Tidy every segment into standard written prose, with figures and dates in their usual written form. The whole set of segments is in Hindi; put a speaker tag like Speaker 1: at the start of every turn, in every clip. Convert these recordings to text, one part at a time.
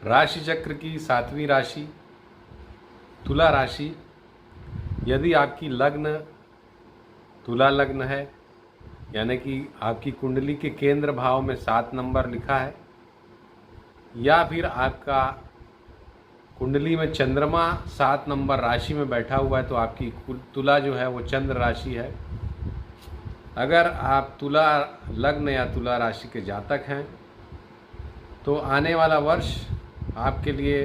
Speaker 1: राशि चक्र की 7वीं राशि तुला राशि। यदि आपकी लग्न तुला लग्न है, यानी कि आपकी कुंडली के केंद्र भाव में 7 नंबर लिखा है, या फिर आपका कुंडली में चंद्रमा 7 नंबर राशि में बैठा हुआ है, तो आपकी तुला जो है वो चंद्र राशि है। अगर आप तुला लग्न या तुला राशि के जातक हैं तो आने वाला वर्ष आपके लिए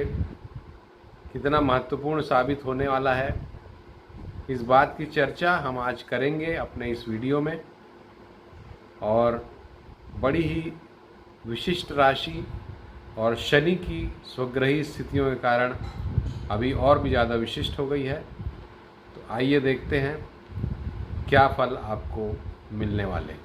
Speaker 1: कितना महत्वपूर्ण साबित होने वाला है, इस बात की चर्चा हम आज करेंगे अपने इस वीडियो में। और बड़ी ही विशिष्ट राशि और शनि की स्वग्रही स्थितियों के कारण अभी और भी ज़्यादा विशिष्ट हो गई है। तो आइए देखते हैं क्या फल आपको मिलने वाले।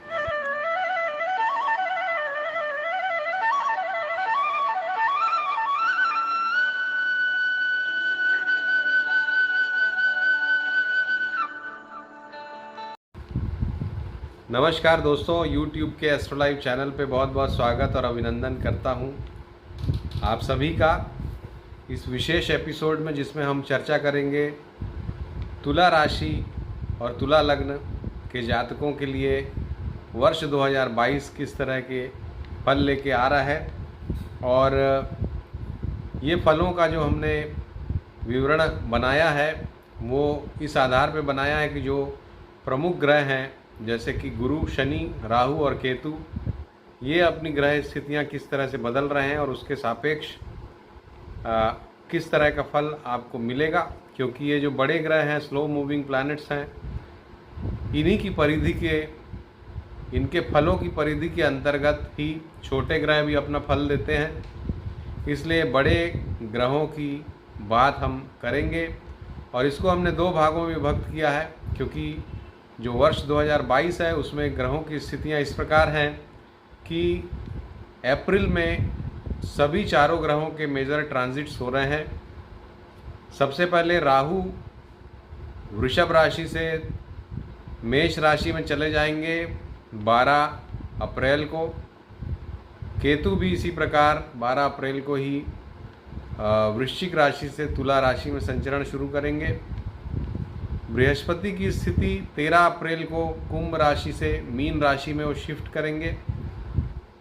Speaker 1: नमस्कार दोस्तों, YouTube के एस्ट्रोलाइव चैनल पे बहुत बहुत स्वागत और अभिनंदन करता हूँ आप सभी का इस विशेष एपिसोड में, जिसमें हम चर्चा करेंगे तुला राशि और तुला लग्न के जातकों के लिए वर्ष 2022 किस तरह के फल लेके आ रहा है। और ये फलों का जो हमने विवरण बनाया है वो इस आधार पे बनाया है कि जो प्रमुख ग्रह हैं जैसे कि गुरु, शनि, राहु और केतु, ये अपनी ग्रह स्थितियां किस तरह से बदल रहे हैं और उसके सापेक्ष किस तरह का फल आपको मिलेगा। क्योंकि ये जो बड़े ग्रह हैं, स्लो मूविंग प्लैनेट्स हैं, इन्हीं की परिधि के, इनके फलों की परिधि के अंतर्गत ही छोटे ग्रह भी अपना फल देते हैं। इसलिए बड़े ग्रहों की बात हम करेंगे और इसको हमने 2 भागों में विभक्त किया है, क्योंकि जो वर्ष 2022 है उसमें ग्रहों की स्थितियां इस प्रकार हैं कि अप्रैल में सभी चारों ग्रहों के मेजर ट्रांजिट्स हो रहे हैं। सबसे पहले राहु वृषभ राशि से मेष राशि में चले जाएंगे 12 अप्रैल को। केतु भी इसी प्रकार 12 अप्रैल को ही वृश्चिक राशि से तुला राशि में संचरण शुरू करेंगे। बृहस्पति की स्थिति 13 अप्रैल को कुंभ राशि से मीन राशि में वो शिफ्ट करेंगे।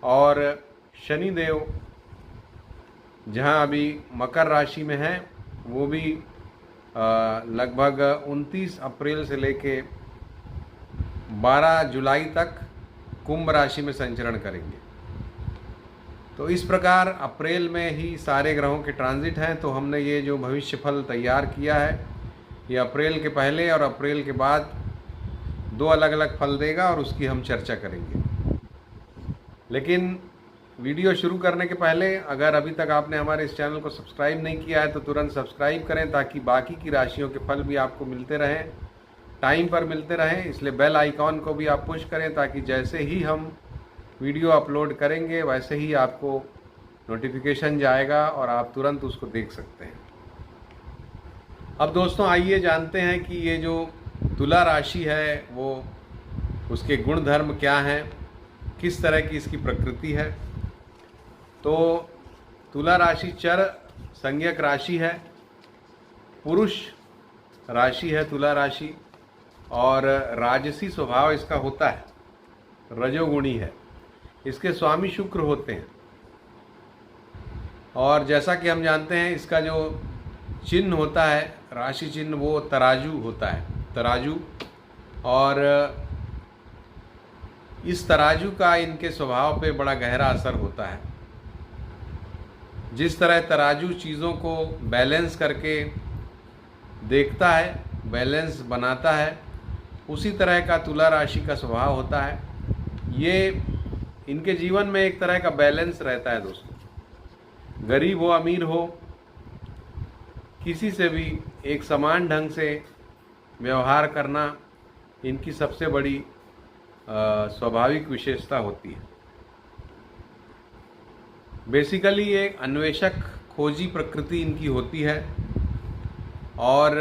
Speaker 1: और शनिदेव जहां अभी मकर राशि में हैं, वो भी लगभग 29 अप्रैल से लेके 12 जुलाई तक कुंभ राशि में संचरण करेंगे। तो इस प्रकार अप्रैल में ही सारे ग्रहों के ट्रांजिट हैं। तो हमने ये जो भविष्य फल तैयार किया है, ये अप्रैल के पहले और अप्रैल के बाद 2 अलग अलग फल देगा और उसकी हम चर्चा करेंगे। लेकिन वीडियो शुरू करने के पहले अगर अभी तक आपने हमारे इस चैनल को सब्सक्राइब नहीं किया है तो तुरंत सब्सक्राइब करें, ताकि बाकी की राशियों के फल भी आपको मिलते रहें, टाइम पर मिलते रहें। इसलिए बेल आइकॉन को भी आप पुश करें, ताकि जैसे ही हम वीडियो अपलोड करेंगे वैसे ही आपको नोटिफिकेशन जाएगा और आप तुरंत उसको देख सकते हैं। अब दोस्तों आइए जानते हैं कि ये जो तुला राशि है वो उसके गुण धर्म क्या हैं, किस तरह की इसकी प्रकृति है। तो तुला राशि चर संज्ञक राशि है, पुरुष राशि है तुला राशि, और राजसी स्वभाव इसका होता है, रजोगुणी है। इसके स्वामी शुक्र होते हैं। और जैसा कि हम जानते हैं इसका जो चिन्ह होता है, राशि चिन्ह, वो तराजू होता है, तराजू। और इस तराजू का इनके स्वभाव पे बड़ा गहरा असर होता है। जिस तरह तराजू चीज़ों को बैलेंस करके देखता है, बैलेंस बनाता है, उसी तरह का तुला राशि का स्वभाव होता है। ये इनके जीवन में एक तरह का बैलेंस रहता है दोस्तों। गरीब हो, अमीर हो, किसी से भी एक समान ढंग से व्यवहार करना इनकी सबसे बड़ी स्वाभाविक विशेषता होती है। बेसिकली एक अन्वेषक, खोजी प्रकृति इनकी होती है और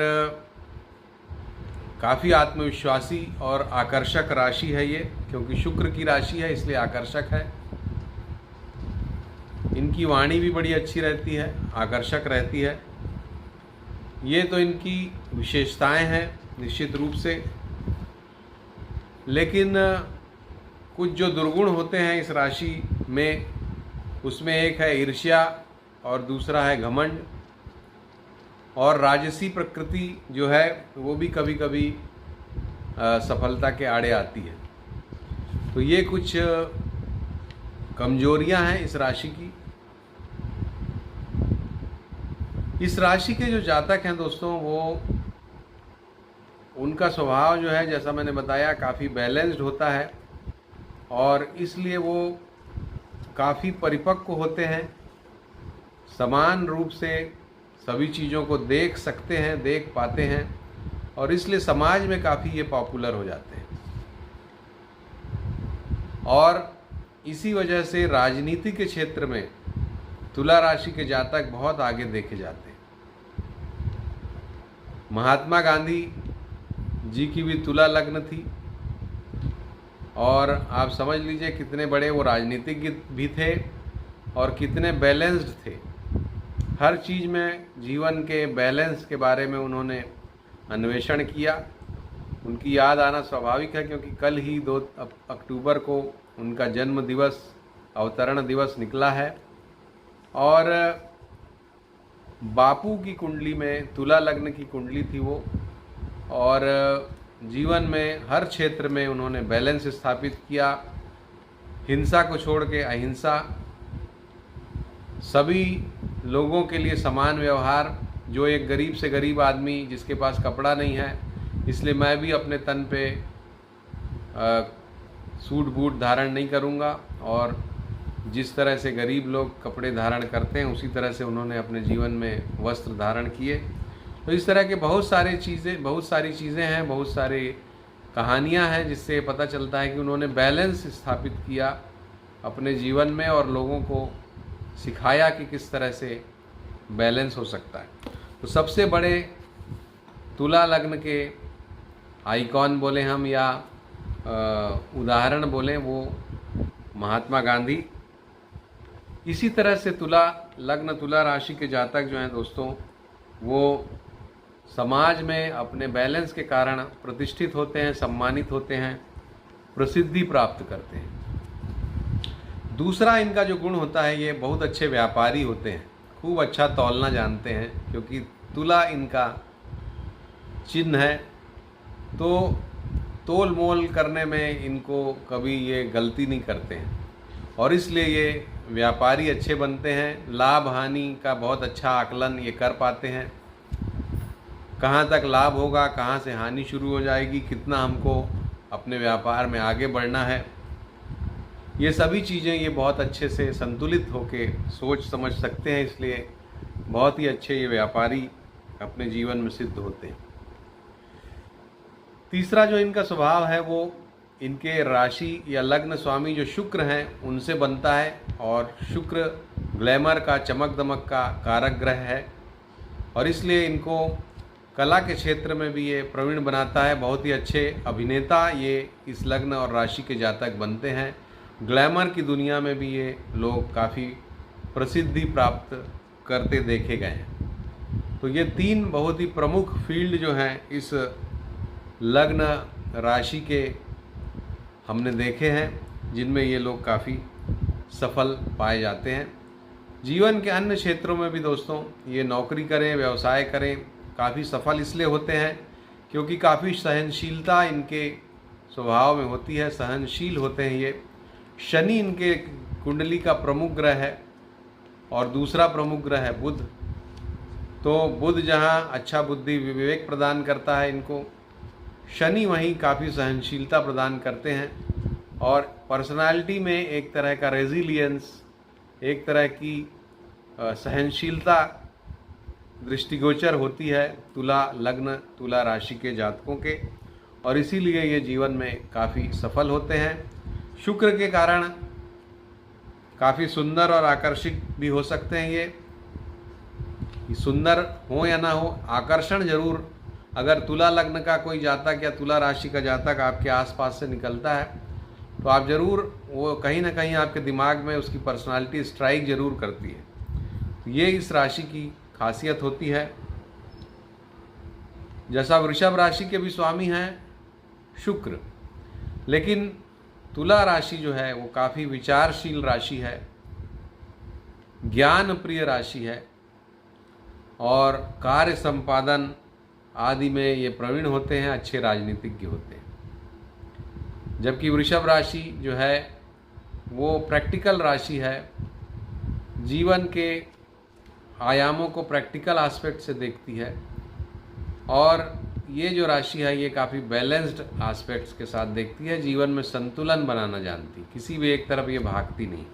Speaker 1: काफ़ी आत्मविश्वासी और आकर्षक राशि है ये, क्योंकि शुक्र की राशि है इसलिए आकर्षक है। इनकी वाणी भी बड़ी अच्छी रहती है, आकर्षक रहती है। ये तो इनकी विशेषताएं हैं निश्चित रूप से। लेकिन कुछ जो दुर्गुण होते हैं इस राशि में, उसमें एक है ईर्ष्या और दूसरा है घमंड, और राजसी प्रकृति जो है वो भी कभी कभी सफलता के आड़े आती है। तो ये कुछ कमजोरियां हैं इस राशि की। इस राशि के जो जातक हैं दोस्तों, वो उनका स्वभाव जो है, जैसा मैंने बताया, काफ़ी बैलेंस्ड होता है और इसलिए वो काफ़ी परिपक्व होते हैं, समान रूप से सभी चीज़ों को देख सकते हैं, देख पाते हैं, और इसलिए समाज में काफ़ी ये पॉपुलर हो जाते हैं। और इसी वजह से राजनीति के क्षेत्र में तुला राशि के जातक बहुत आगे देखे जाते हैं। महात्मा गांधी जी की भी तुला लग्न थी, और आप समझ लीजिए कितने बड़े वो राजनीतिज्ञ भी थे और कितने बैलेंस्ड थे। हर चीज़ में जीवन के बैलेंस के बारे में उन्होंने अन्वेषण किया। उनकी याद आना स्वाभाविक है, क्योंकि कल ही 2 अक्टूबर को उनका जन्म दिवस, अवतरण दिवस निकला है। और बापू की कुंडली में तुला लग्न की कुंडली थी वो, और जीवन में हर क्षेत्र में उन्होंने बैलेंस स्थापित किया। हिंसा को छोड़ के अहिंसा, सभी लोगों के लिए समान व्यवहार। जो एक गरीब से गरीब आदमी जिसके पास कपड़ा नहीं है, इसलिए मैं भी अपने तन पे सूट बूट धारण नहीं करूँगा, और जिस तरह से गरीब लोग कपड़े धारण करते हैं उसी तरह से उन्होंने अपने जीवन में वस्त्र धारण किए। तो इस तरह के बहुत सारी चीज़ें हैं, बहुत सारी कहानियां हैं, जिससे पता चलता है कि उन्होंने बैलेंस स्थापित किया अपने जीवन में और लोगों को सिखाया कि किस तरह से बैलेंस हो सकता है। तो सबसे बड़े तुला लग्न के आइकॉन बोले हम या उदाहरण बोलें, वो महात्मा गांधी। इसी तरह से तुला लग्न, तुला राशि के जातक जो हैं दोस्तों, वो समाज में अपने बैलेंस के कारण प्रतिष्ठित होते हैं, सम्मानित होते हैं, प्रसिद्धि प्राप्त करते हैं। दूसरा इनका जो गुण होता है, ये बहुत अच्छे व्यापारी होते हैं, खूब अच्छा तौलना जानते हैं, क्योंकि तुला इनका चिन्ह है। तो तोल मोल करने में इनको कभी ये गलती नहीं करते हैं, और इसलिए ये व्यापारी अच्छे बनते हैं। लाभ हानि का बहुत अच्छा आकलन ये कर पाते हैं, कहाँ तक लाभ होगा, कहाँ से हानि शुरू हो जाएगी, कितना हमको अपने व्यापार में आगे बढ़ना है, ये सभी चीज़ें ये बहुत अच्छे से संतुलित होके सोच समझ सकते हैं। इसलिए बहुत ही अच्छे ये व्यापारी अपने जीवन में सिद्ध होते हैं। तीसरा जो इनका स्वभाव है, वो इनके राशि या लग्न स्वामी जो शुक्र हैं उनसे बनता है, और शुक्र ग्लैमर का, चमक दमक का कारक ग्रह है, और इसलिए इनको कला के क्षेत्र में भी ये प्रवीण बनाता है। बहुत ही अच्छे अभिनेता ये इस लग्न और राशि के जातक बनते हैं। ग्लैमर की दुनिया में भी ये लोग काफ़ी प्रसिद्धि प्राप्त करते देखे गए हैं। तो ये 3 बहुत ही प्रमुख फील्ड जो हैं इस लग्न राशि के हमने देखे हैं, जिनमें ये लोग काफ़ी सफल पाए जाते हैं। जीवन के अन्य क्षेत्रों में भी दोस्तों ये नौकरी करें, व्यवसाय करें, काफ़ी सफल इसलिए होते हैं क्योंकि काफ़ी सहनशीलता इनके स्वभाव में होती है, सहनशील होते हैं ये। शनि इनके कुंडली का प्रमुख ग्रह है, और दूसरा प्रमुख ग्रह है बुध। तो बुध जहाँ अच्छा बुद्धि विवेक प्रदान करता है इनको, शनि वहीं काफ़ी सहनशीलता प्रदान करते हैं, और पर्सनालिटी में एक तरह का रेजिलियंस, एक तरह की सहनशीलता दृष्टिगोचर होती है तुला लग्न, तुला राशि के जातकों के, और इसीलिए ये जीवन में काफ़ी सफल होते हैं। शुक्र के कारण काफ़ी सुंदर और आकर्षित भी हो सकते हैं ये सुंदर हो या ना हो, आकर्षण जरूर, अगर तुला लग्न का कोई जातक या तुला राशि का जातक आपके आसपास से निकलता है तो तो आप ज़रूर, वो कहीं ना कहीं आपके दिमाग में उसकी पर्सनालिटी स्ट्राइक ज़रूर करती है। तो ये इस राशि की खासियत होती है। जैसा वृषभ राशि के भी स्वामी हैं शुक्र, लेकिन तुला राशि जो है वो काफ़ी विचारशील राशि है, ज्ञान प्रिय राशि है और कार्य संपादन आदि में ये प्रवीण होते हैं, अच्छे राजनीतिज्ञ होते हैं। जबकि वृषभ राशि जो है वो प्रैक्टिकल राशि है, जीवन के आयामों को प्रैक्टिकल एस्पेक्ट से देखती है और ये जो राशि है ये काफ़ी बैलेंस्ड एस्पेक्ट्स के साथ देखती है, जीवन में संतुलन बनाना जानती, किसी भी एक तरफ ये भागती नहीं,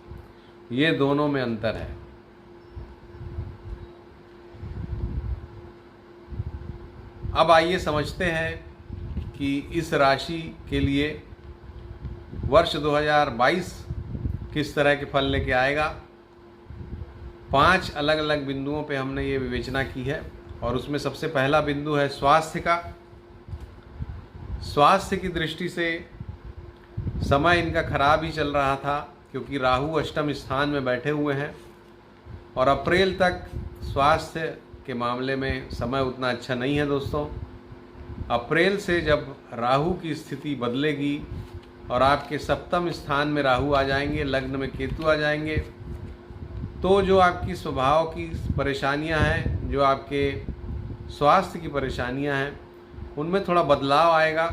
Speaker 1: ये दोनों में अंतर है। अब आइए समझते हैं कि इस राशि के लिए वर्ष 2022 किस तरह के फल लेके आएगा। 5 अलग अलग बिंदुओं पे हमने ये विवेचना की है और उसमें सबसे पहला बिंदु है स्वास्थ्य का। स्वास्थ्य की दृष्टि से समय इनका खराब ही चल रहा था, क्योंकि राहु अष्टम स्थान में बैठे हुए हैं और अप्रैल तक स्वास्थ्य के मामले में समय उतना अच्छा नहीं है दोस्तों। अप्रैल से जब राहु की स्थिति बदलेगी और आपके सप्तम स्थान में राहु आ जाएंगे, लग्न में केतु आ जाएंगे, तो जो आपकी स्वभाव की परेशानियां हैं, जो आपके स्वास्थ्य की परेशानियां हैं, उनमें थोड़ा बदलाव आएगा।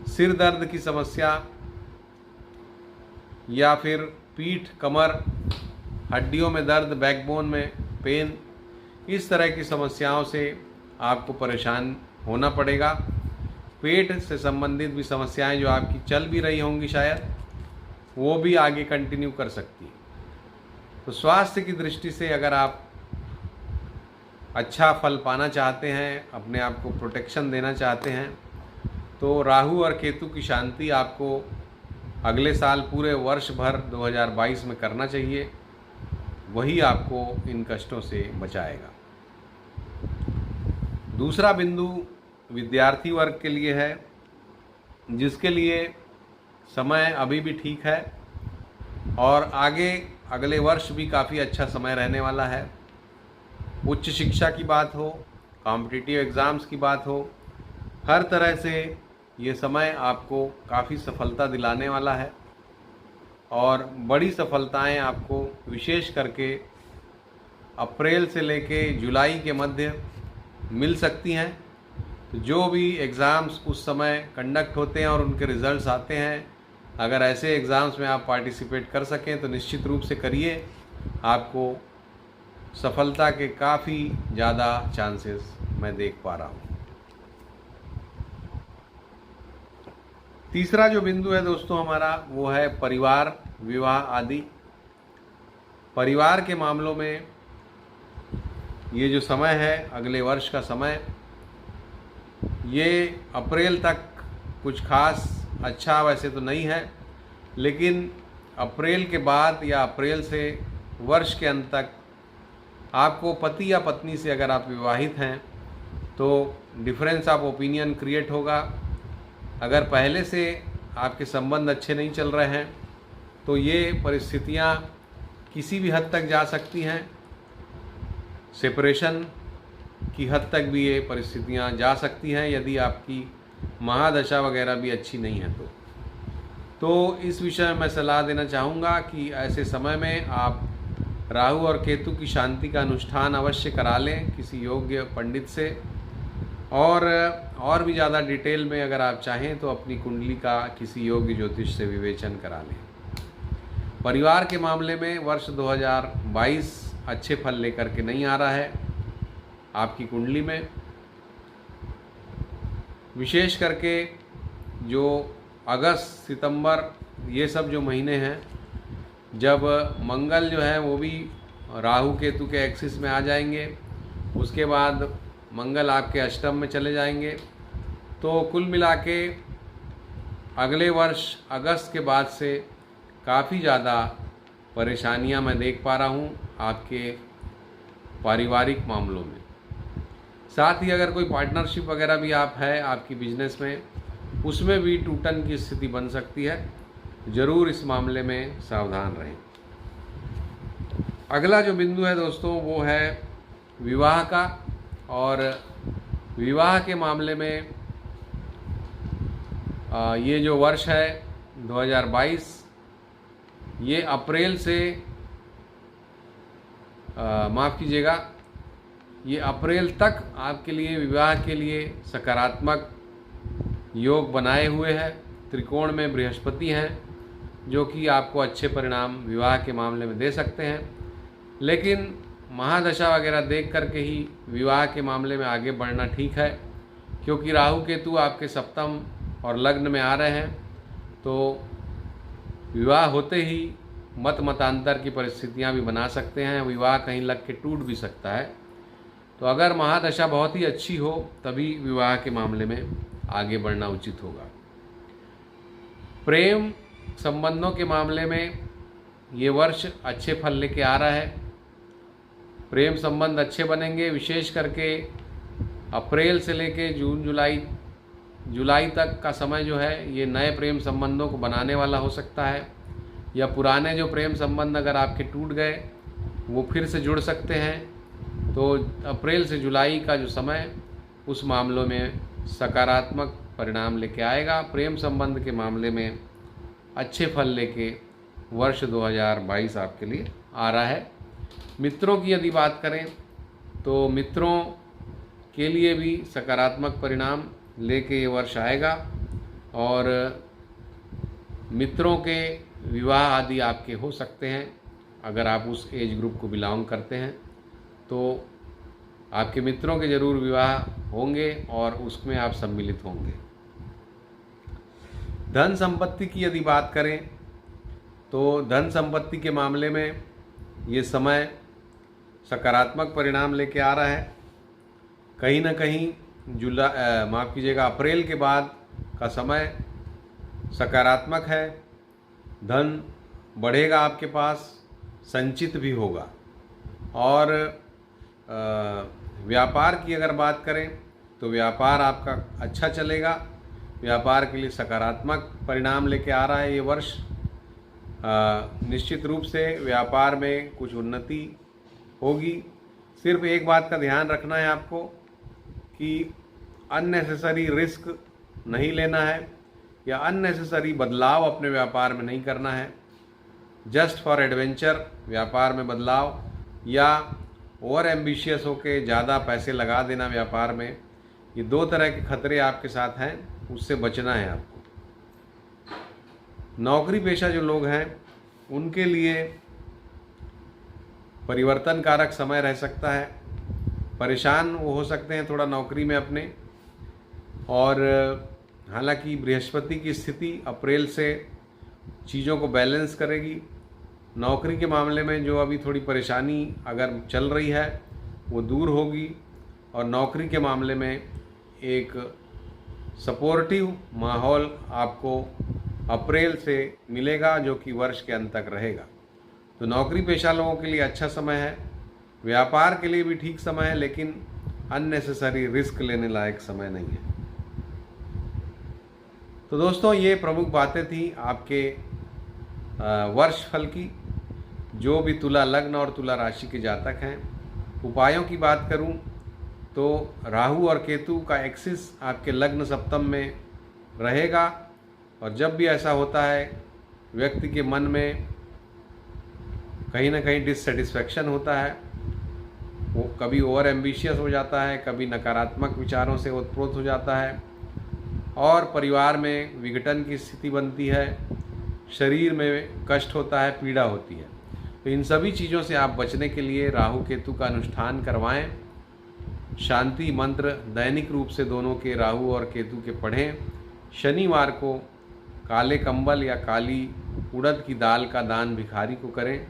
Speaker 1: सिर दर्द की समस्या या फिर पीठ, कमर, हड्डियों में दर्द, बैकबोन में पेन, इस तरह की समस्याओं से आपको परेशान होना पड़ेगा। पेट से संबंधित भी समस्याएं जो आपकी चल भी रही होंगी शायद, वो भी आगे कंटिन्यू कर सकती है। तो स्वास्थ्य की दृष्टि से अगर आप अच्छा फल पाना चाहते हैं, अपने आप को प्रोटेक्शन देना चाहते हैं, तो राहु और केतु की शांति आपको अगले साल पूरे वर्ष भर 2022 में करना चाहिए, वही आपको इन कष्टों से बचाएगा। दूसरा बिंदु विद्यार्थी वर्ग के लिए है, जिसके लिए समय अभी भी ठीक है और आगे अगले वर्ष भी काफ़ी अच्छा समय रहने वाला है। उच्च शिक्षा की बात हो, कॉम्पिटिटिव एग्ज़ाम्स की बात हो, हर तरह से ये समय आपको काफ़ी सफलता दिलाने वाला है और बड़ी सफलताएं आपको विशेष करके अप्रैल से लेके जुलाई के मध्य मिल सकती हैं। तो जो भी एग्ज़ाम्स उस समय कंडक्ट होते हैं और उनके रिज़ल्ट्स आते हैं, अगर ऐसे एग्ज़ाम्स में आप पार्टिसिपेट कर सकें तो निश्चित रूप से करिए, आपको सफलता के काफ़ी ज़्यादा चांसेस मैं देख पा रहा हूँ। तीसरा जो बिंदु है दोस्तों हमारा, वो है परिवार, विवाह आदि। परिवार के मामलों में ये जो समय है, अगले वर्ष का समय, ये अप्रैल तक कुछ खास अच्छा वैसे तो नहीं है, लेकिन अप्रैल के बाद या अप्रैल से वर्ष के अंत तक आपको पति या पत्नी से, अगर आप विवाहित हैं तो डिफरेंस ऑफ ओपिनियन क्रिएट होगा। अगर पहले से आपके संबंध अच्छे नहीं चल रहे हैं तो ये परिस्थितियाँ किसी भी हद तक जा सकती हैं, सेपरेशन की हद तक भी ये परिस्थितियाँ जा सकती हैं, यदि आपकी महादशा वगैरह भी अच्छी नहीं है तो इस विषय में मैं सलाह देना चाहूँगा कि ऐसे समय में आप राहु और केतु की शांति का अनुष्ठान अवश्य करा लें किसी योग्य पंडित से, और भी ज़्यादा डिटेल में अगर आप चाहें तो अपनी कुंडली का किसी योग्य ज्योतिष से विवेचन करा लें। परिवार के मामले में वर्ष 2022 अच्छे फल लेकर के नहीं आ रहा है आपकी कुंडली में। विशेष करके जो अगस्त, सितंबर, ये सब जो महीने हैं, जब मंगल जो है वो भी राहु केतु के एक्सिस में आ जाएंगे, उसके बाद मंगल आपके अष्टम में चले जाएंगे, तो कुल मिला के अगले वर्ष अगस्त के बाद से काफ़ी ज़्यादा परेशानियां मैं देख पा रहा हूं आपके पारिवारिक मामलों में। साथ ही अगर कोई पार्टनरशिप वगैरह भी आप है आपकी बिजनेस में, उसमें भी टूटन की स्थिति बन सकती है। ज़रूर इस मामले में सावधान रहें। अगला जो बिंदु है दोस्तों वो है विवाह का। और विवाह के मामले में ये जो वर्ष है 2022, ये अप्रैल से माफ़ कीजिएगा, ये अप्रैल तक आपके लिए विवाह के लिए सकारात्मक योग बनाए हुए है। त्रिकोण में बृहस्पति हैं जो कि आपको अच्छे परिणाम विवाह के मामले में दे सकते हैं। लेकिन महादशा वगैरह देख करके ही विवाह के मामले में आगे बढ़ना ठीक है, क्योंकि राहु केतु आपके सप्तम और लग्न में आ रहे हैं। तो विवाह होते ही मतांतर की परिस्थितियां भी बना सकते हैं, विवाह कहीं लग के टूट भी सकता है। तो अगर महादशा बहुत ही अच्छी हो तभी विवाह के मामले में आगे बढ़ना उचित होगा। प्रेम संबंधों के मामले में ये वर्ष अच्छे फल लेके आ रहा है। प्रेम संबंध अच्छे बनेंगे, विशेष करके अप्रैल से लेके जून जुलाई तक का समय जो है ये नए प्रेम संबंधों को बनाने वाला हो सकता है, या पुराने जो प्रेम संबंध अगर आपके टूट गए वो फिर से जुड़ सकते हैं। तो अप्रैल से जुलाई का जो समय उस मामलों में सकारात्मक परिणाम लेके आएगा। प्रेम संबंध के मामले में अच्छे फल लेके वर्ष 2022 आपके लिए आ रहा है। मित्रों की यदि बात करें तो मित्रों के लिए भी सकारात्मक परिणाम लेके ये वर्ष आएगा, और मित्रों के विवाह आदि आपके हो सकते हैं। अगर आप उस एज ग्रुप को बिलोंग करते हैं तो आपके मित्रों के ज़रूर विवाह होंगे और उसमें आप सम्मिलित होंगे। धन संपत्ति की यदि बात करें तो धन संपत्ति के मामले में ये समय सकारात्मक परिणाम लेके आ रहा है। कहीं ना कहीं माफ़ कीजिएगा, अप्रैल के बाद का समय सकारात्मक है। धन बढ़ेगा, आपके पास संचित भी होगा। और व्यापार की अगर बात करें तो व्यापार आपका अच्छा चलेगा। व्यापार के लिए सकारात्मक परिणाम लेके आ रहा है ये वर्ष। निश्चित रूप से व्यापार में कुछ उन्नति होगी। सिर्फ एक बात का ध्यान रखना है आपको कि अननेसेसरी रिस्क नहीं लेना है, या अननेसेसरी बदलाव अपने व्यापार में नहीं करना है। जस्ट फॉर एडवेंचर व्यापार में बदलाव, या ओवर एम्बिशियस होके ज़्यादा पैसे लगा देना व्यापार में, ये दो तरह के खतरे आपके साथ हैं, उससे बचना है आपको। नौकरी पेशा जो लोग हैं उनके लिए परिवर्तन कारक समय रह सकता है। परेशान वो हो सकते हैं थोड़ा नौकरी में अपने, और हालांकि बृहस्पति की स्थिति अप्रैल से चीज़ों को बैलेंस करेगी। नौकरी के मामले में जो अभी थोड़ी परेशानी अगर चल रही है वो दूर होगी, और नौकरी के मामले में एक सपोर्टिव माहौल आपको अप्रैल से मिलेगा जो कि वर्ष के अंत तक रहेगा। तो नौकरी पेशा लोगों के लिए अच्छा समय है। व्यापार के लिए भी ठीक समय है, लेकिन अननेसेसरी रिस्क लेने लायक समय नहीं है। तो दोस्तों ये प्रमुख बातें थी आपके वर्ष फल की, जो भी तुला लग्न और तुला राशि के जातक हैं। उपायों की बात करूं तो राहु और केतु का एक्सिस आपके लग्न सप्तम में रहेगा, और जब भी ऐसा होता है व्यक्ति के मन में कहीं ना कहीं डिससेटिस्फैक्शन होता है। वो कभी ओवर एम्बिशियस हो जाता है, कभी नकारात्मक विचारों से ओतप्रोत हो जाता है, और परिवार में विघटन की स्थिति बनती है, शरीर में कष्ट होता है, पीड़ा होती है। तो इन सभी चीज़ों से आप बचने के लिए राहु केतु का अनुष्ठान करवाएं। शांति मंत्र दैनिक रूप से दोनों के, राहु और केतु के, पढ़ें। शनिवार को काले कंबल या काली उड़द की दाल का दान भिखारी को करें।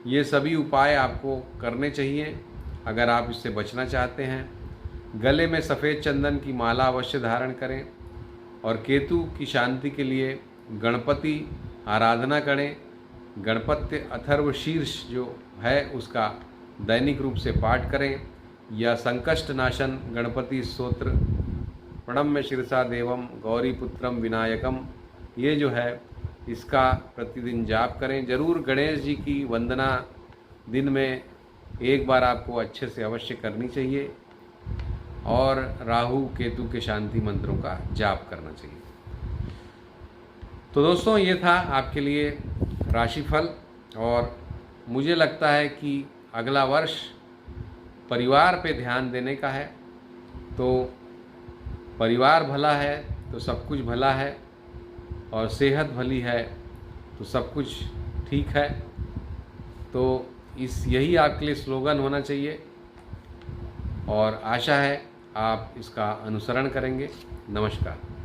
Speaker 1: ये सभी उपाय आपको करने चाहिए अगर आप इससे बचना चाहते हैं। गले में सफ़ेद चंदन की माला अवश्य धारण करें, और केतु की शांति के लिए गणपति आराधना करें। गणपति अथर्व शीर्ष जो है उसका दैनिक रूप से पाठ करें, या संकष्ट नाशन गणपति स्तोत्र प्रणम्य शिरसा देवम गौरी पुत्रम विनायकम, ये जो है इसका प्रतिदिन जाप करें। जरूर गणेश जी की वंदना दिन में एक बार आपको अच्छे से अवश्य करनी चाहिए और राहु केतु के शांति मंत्रों का जाप करना चाहिए। तो दोस्तों, ये था आपके लिए राशिफल। और मुझे लगता है कि अगला वर्ष परिवार पे ध्यान देने का है। तो परिवार भला है तो सब कुछ भला है, और सेहत भली है तो सब कुछ ठीक है। तो यही आपके लिए स्लोगन होना चाहिए, और आशा है आप इसका अनुसरण करेंगे। नमस्कार।